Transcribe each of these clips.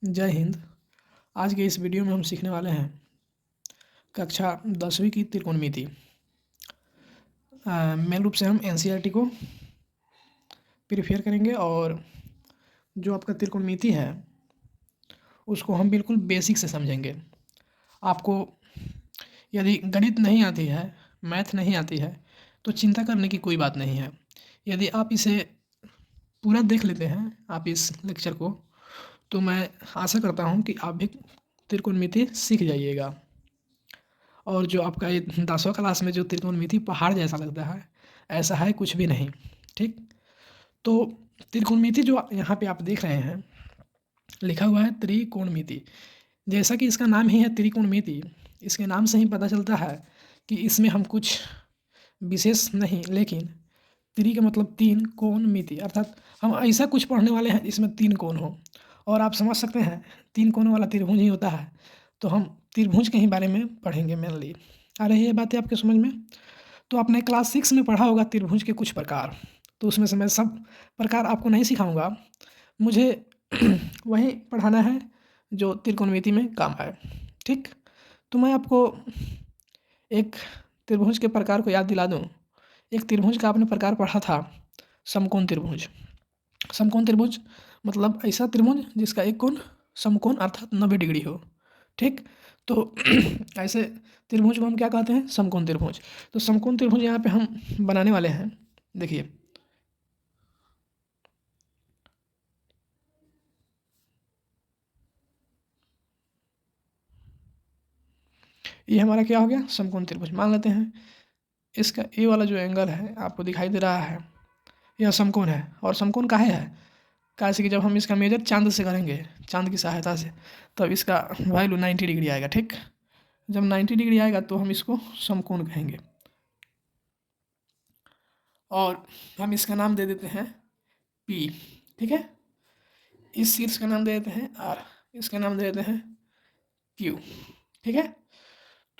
जय हिंद। आज के इस वीडियो में हम सीखने वाले हैं कक्षा 10वीं की त्रिकोणमिति। मेन रूप से हम एनसीईआरटी को प्रिफेयर करेंगे और जो आपका त्रिकोणमिति है उसको हम बिल्कुल बेसिक से समझेंगे। आपको यदि गणित नहीं आती है, मैथ नहीं आती है, तो चिंता करने की कोई बात नहीं है। यदि आप इसे पूरा देख लेते हैं, आप इस लेक्चर को, तो मैं आशा करता हूँ कि आप भी त्रिकोणमिति सीख जाइएगा। और जो आपका ये 10वां क्लास में जो त्रिकोणमिति पहाड़ जैसा लगता है, ऐसा है कुछ भी नहीं। ठीक, तो त्रिकोणमिति जो यहाँ पे आप देख रहे हैं लिखा हुआ है त्रिकोणमिति। जैसा कि इसका नाम ही है त्रिकोणमिति, इसके नाम से ही पता चलता है कि इसमें हम कुछ विशेष नहीं, लेकिन त्रि का मतलब तीन, कोण मिति अर्थात हम ऐसा कुछ पढ़ने वाले हैं जिसमें तीन कोण हो। और आप समझ सकते हैं तीन कोण वाला त्रिभुज ही होता है, तो हम त्रिभुज के ही बारे में पढ़ेंगे मेनली। आ रही है बातें आपके समझ में? तो आपने क्लास 6 में पढ़ा होगा त्रिभुज के कुछ प्रकार, तो उसमें से मैं सब प्रकार आपको नहीं सिखाऊंगा, मुझे वही पढ़ाना है जो त्रिकोणमिति में काम आए। ठीक, तो मैं आपको एक त्रिभुज के प्रकार को याद दिला दूं। एक त्रिभुज का आपने प्रकार पढ़ा था समकोण त्रिभुज। समकोण त्रिभुज मतलब ऐसा त्रिभुज जिसका एक कोण समकोण अर्थात 90 डिग्री हो। ठीक, तो ऐसे त्रिभुज को हम क्या कहते हैं? समकोण त्रिभुज। तो समकोण त्रिभुज यहाँ पे हम बनाने वाले हैं। देखिए, ये हमारा क्या हो गया? समकोण त्रिभुज। मान लेते हैं इसका ए वाला जो एंगल है आपको दिखाई दे रहा है, यह समकोण है। और समकोण काहे है? कैसे कि जब हम इसका मेजर चांद से करेंगे, चांद की सहायता से, तब इसका वैल्यू 90 डिग्री आएगा। ठीक, जब 90 डिग्री आएगा तो हम इसको समकोण कहेंगे। और हम इसका नाम दे देते हैं पी। ठीक है, इस शीर्ष का नाम दे देते हैं आर, इसका नाम दे देते हैं क्यू। ठीक है,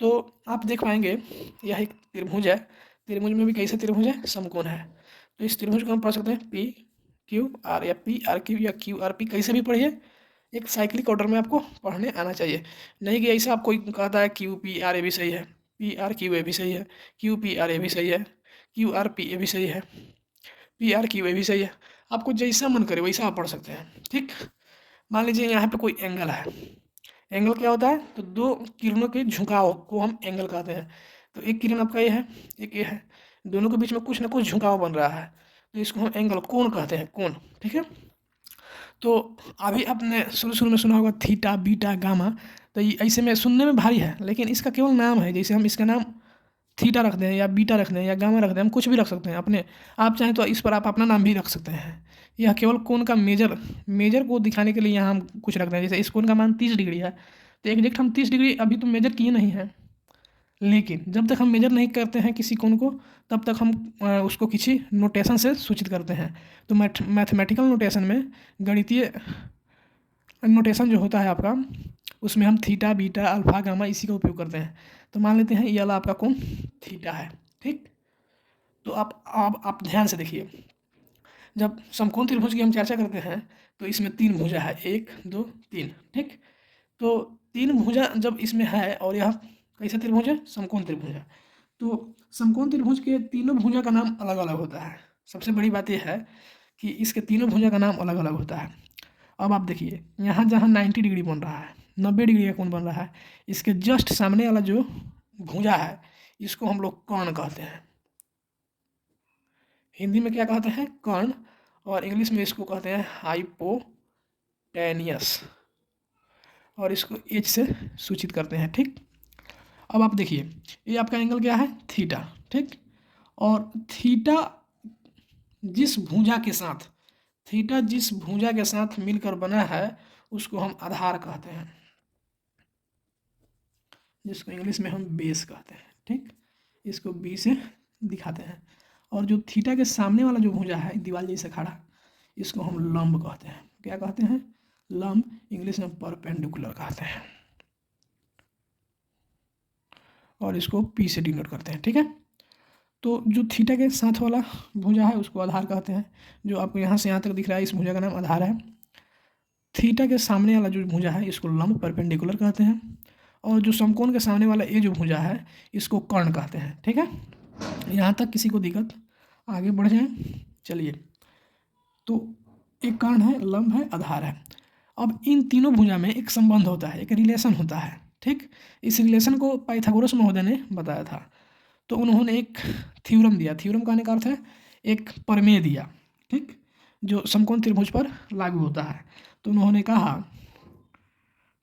तो आप देख पाएंगे यह एक त्रिभुज है। त्रिभुज में भी कैसे त्रिभुज है? समकोण है। तो इस त्रिभुज को हम पढ़ सकते हैं पी क्यू आर, या पी आर क्यू, या क्यू आर पी, कैसे भी पढ़िए। एक साइक्लिक ऑर्डर में आपको पढ़ने आना चाहिए, नहीं कि ऐसा आप कोई कहता है क्यू पी आर ए भी सही है, पी आर क्यू ए भी सही है, क्यू पी आर ए भी सही है, क्यू आर पी ए भी सही है, पी आर क्यू ए भी सही है। आपको जैसा मन करे वैसा आप पढ़ सकते हैं। ठीक, मान लीजिए यहाँ पे कोई एंगल है। एंगल क्या होता है? तो दो किरणों के झुकाव को हम एंगल कहते हैं। तो एक किरण आपका ये है, एक ये है, दोनों के बीच में कुछ ना कुछ झुकाव बन रहा है, तो इसको हम एंगल, कोण कहते हैं, कोण। ठीक है, तो अभी आपने शुरू शुरू में सुना होगा थीटा, बीटा, गामा। तो ये ऐसे में सुनने में भारी है, लेकिन इसका केवल नाम है। जैसे हम इसका नाम थीटा रख दें, या बीटा रख दें, या गामा रख दें, हम कुछ भी रख सकते हैं अपने। आप चाहें तो इस पर आप अपना नाम भी रख सकते हैं। यह केवल कोण का मेजर को दिखाने के लिए यहाँ हम कुछ रख दें। जैसे इस कोण का मान 30 डिग्री है, तो एग्जैक्ट हम 30 डिग्री अभी तो मेजर किए नहीं हैं, लेकिन जब तक हम मेजर नहीं करते हैं किसी कोण को, तब तक हम उसको किसी नोटेशन से सूचित करते हैं। तो मैथमेटिकल नोटेशन में, गणितीय नोटेशन जो होता है आपका, उसमें हम थीटा, बीटा, अल्फा, गामा इसी का उपयोग करते हैं। तो मान लेते हैं ये वाला आपका कोण थीटा है। ठीक, तो आप ध्यान से देखिए, जब समकोण त्रिभुज की हम चर्चा करते हैं तो इसमें तीन भुजा है, 1 2 3। ठीक, तो तीन भुजा जब इसमें है, और यह कैसा त्रिभुज है? समकोण त्रिभुज है। तो समकोण त्रिभुज के तीनों भुजा का नाम अलग अलग होता है। सबसे बड़ी बात यह है कि इसके तीनों भुजा का नाम अलग अलग होता है। अब आप देखिए, यहाँ जहाँ 90 डिग्री बन रहा है, 90 डिग्री का कोण बन रहा है, इसके जस्ट सामने वाला जो भुजा है इसको हम लोग कर्ण कहते हैं। हिंदी में क्या कहते हैं? कर्ण। और इंग्लिश में इसको कहते हैं हाइपोटेनियस, और इसको एच से सूचित करते हैं। ठीक, अब आप देखिए, ये आपका एंगल क्या है? थीटा। ठीक, और जिस भुजा के साथ थीटा जिस भुजा के साथ मिलकर बना है उसको हम आधार कहते हैं, जिसको इंग्लिश में हम बेस कहते हैं। ठीक, इसको बी से दिखाते हैं। और जो थीटा के सामने वाला जो भुजा है दीवार जैसे खड़ा, इसको हम लंब कहते हैं। क्या कहते हैं? लंब। इंग्लिश में परपेंडिकुलर कहते हैं, और इसको पी से डिनोट करते हैं। ठीक है, तो जो थीटा के साथ वाला भुजा है उसको आधार कहते हैं। जो आपको यहाँ से यहाँ तक दिख रहा है, इस भुजा का नाम आधार है। थीटा के सामने वाला जो भुजा है इसको लंब परपेंडिकुलर कहते हैं, और जो समकोण के सामने वाला ये जो भुजा है इसको कर्ण कहते हैं। ठीक है, यहाँ तक किसी को दिक्कत? आगे बढ़ जाएं। चलिए, तो एक कर्ण है, लंब है, आधार है। अब इन तीनों भुजा में एक संबंध होता है, एक रिलेशन होता है। ठीक, इस रिलेशन को पाइथागोरस महोदय ने बताया था। तो उन्होंने एक थ्योरम दिया, थ्योरम कहने का अर्थ है एक प्रमेय दिया, ठीक, जो समकोण त्रिभुज पर लागू होता है। तो उन्होंने कहा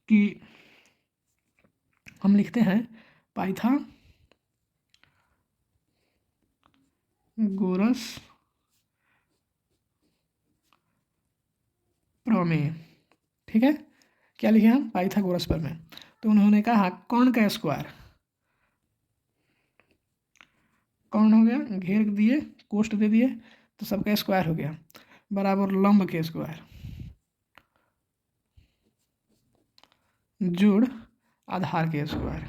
कि हम लिखते हैं पाइथागोरस प्रमेय। ठीक है, क्या लिखे हम? पाइथागोरस प्रमेय। तो उन्होंने कहा कर्ण का स्क्वायर, कर्ण हो गया, घेर दिए, कोष्ठ दे दिए, तो सबका स्क्वायर हो गया, बराबर लंब के स्क्वायर जोड़ आधार के स्क्वायर।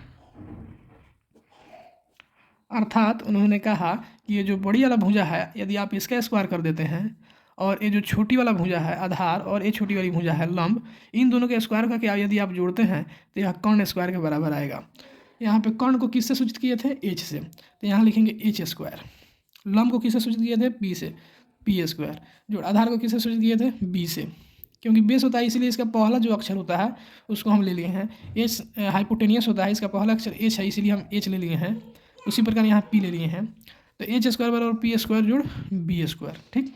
अर्थात उन्होंने कहा कि ये जो बड़ी वाला भुजा है यदि आप इसका स्क्वायर कर देते हैं, और ये जो छोटी वाला भुजा है आधार, और ये छोटी वाली भुजा है लंब, इन दोनों के स्क्वायर का क्या यदि आप जोड़ते हैं तो यह कर्ण स्क्वायर के बराबर आएगा। यहाँ पे कर्ण को किससे सूचित किए थे? एच से, तो यहाँ लिखेंगे एच स्क्वायर। लंब को किससे सूचित किए थे? पी से, पी स्क्वायर। जो आधार को किससे सूचित किए थे? बी से, क्योंकि बेस होता है इसलिए इसका पहला जो अक्षर होता है उसको हम ले लिए हैं। एच हाइपोटेनियस होता है, इसका पहला अक्षर एच है इसलिए हम एच ले लिए हैं। उसी प्रकार यहाँ पी ले लिए हैं। तो एच स्क्वायर बराबर पी स्क्वायर जोड़ बी स्क्वायर। ठीक,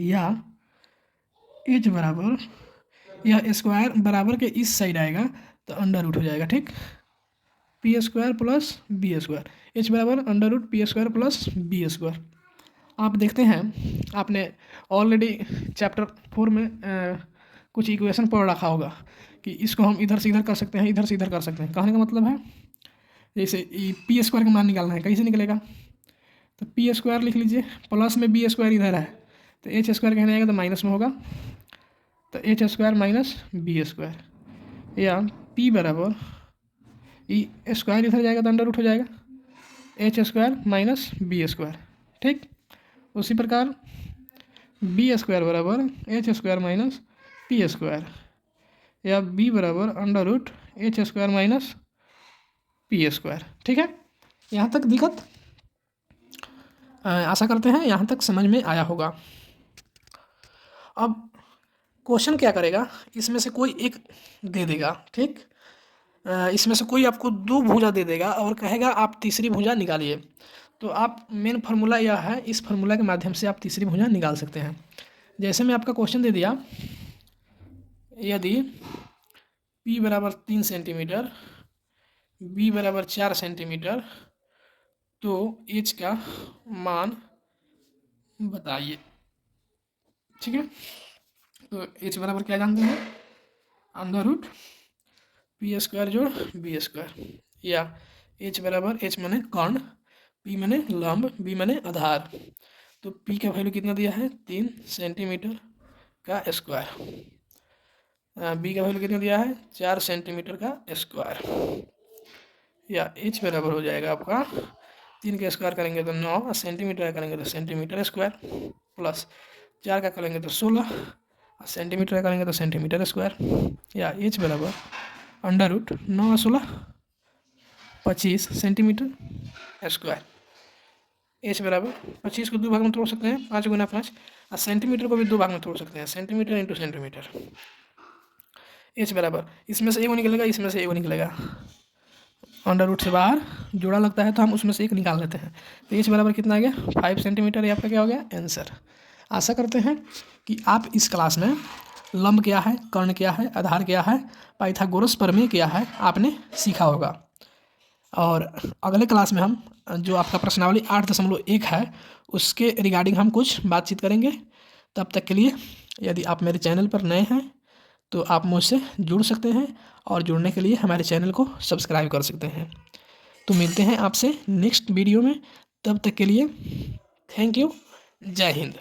या एच बराबर, यह स्क्वायर बराबर के इस साइड आएगा तो अंडर रूट हो जाएगा। ठीक, P square plus B square, H बराबर under root P square plus B square. आप देखते हैं आपने ऑलरेडी चैप्टर 4 में कुछ इक्वेशन पढ़ रखा होगा कि इसको हम इधर से इधर कर सकते हैं, इधर से इधर कर सकते हैं। कहने का मतलब है जैसे पी स्क्वायर का मान निकालना है, कैसे निकलेगा? तो पी स्क्वायर लिख लीजिए, प्लस में बी स्क्वायर इधर है तो एच स्क्वायर कहने आएगा तो माइनस में होगा, तो H square minus B square, या पी बराबर ई स्क्वायर इधर जाएगा तो अंडर रूट हो जाएगा, H square minus B square. ठीक, उसी प्रकार बी स्क्वायर बराबर H square minus P square, या बी बराबर under root H square minus P square. ठीक है, यहाँ तक दिक्कत? आशा करते हैं यहाँ तक समझ में आया होगा। अब क्वेश्चन क्या करेगा, इसमें से कोई एक दे देगा। ठीक, इसमें से कोई आपको दो भुजा दे देगा और कहेगा आप तीसरी भुजा निकालिए। तो आप मेन फार्मूला यह है, इस फार्मूला के माध्यम से आप तीसरी भुजा निकाल सकते हैं। जैसे मैं आपका क्वेश्चन दे दिया, यदि P बराबर 3 सेंटीमीटर, B बराबर 4 सेंटीमीटर, तो H का मान बताइए। ठीक है, तो H बराबर क्या जानते हैं? अंडर रूट पी स्क्वायर जोड़ बी स्क्वायर, या H बराबर, H माने कर्ण, P माने लंब, B माने आधार। तो P का वैल्यू कितना दिया है? 3 सेंटीमीटर का स्क्वायर, B का वैल्यू कितना दिया है? 4 सेंटीमीटर का स्क्वायर, या H बराबर हो जाएगा आपका 3 का स्क्वायर करेंगे तो 9, सेंटीमीटर का करेंगे तो सेंटीमीटर स्क्वायर, प्लस 4 का करेंगे तो 16, सेंटीमीटर का करेंगे तो सेंटीमीटर स्क्वायर, या H बराबर under root 9 16 25 centimetre square. H बराबर 25 को 2 भाग में तोड़ सकते हैं, 5 गुना 5, और सेंटीमीटर को भी 2 भाग में तोड़ सकते हैं, सेंटीमीटर इंटू सेंटीमीटर। H बराबर, इसमें से एगो निकलेगा, इसमें से एगो निकलेगा, अंडर रूट से बाहर जोड़ा लगता है तो हम उसमें से एक निकाल लेते हैं। तो H बराबर कितना आ गया? 5 सेंटीमीटर। ये आपका क्या हो गया? आंसर। आशा करते हैं कि आप इस क्लास में लंब क्या है, कर्ण क्या है, आधार क्या है, पाइथागोरस प्रमेय क्या है, आपने सीखा होगा। और अगले क्लास में हम जो आपका प्रश्नावली 8.1 है उसके रिगार्डिंग हम कुछ बातचीत करेंगे। तब तक के लिए यदि आप मेरे चैनल पर नए हैं तो आप मुझसे जुड़ सकते हैं, और जुड़ने के लिए हमारे चैनल को सब्सक्राइब कर सकते हैं। तो मिलते हैं आपसे नेक्स्ट वीडियो में, तब तक के लिए थैंक यू, जय हिंद।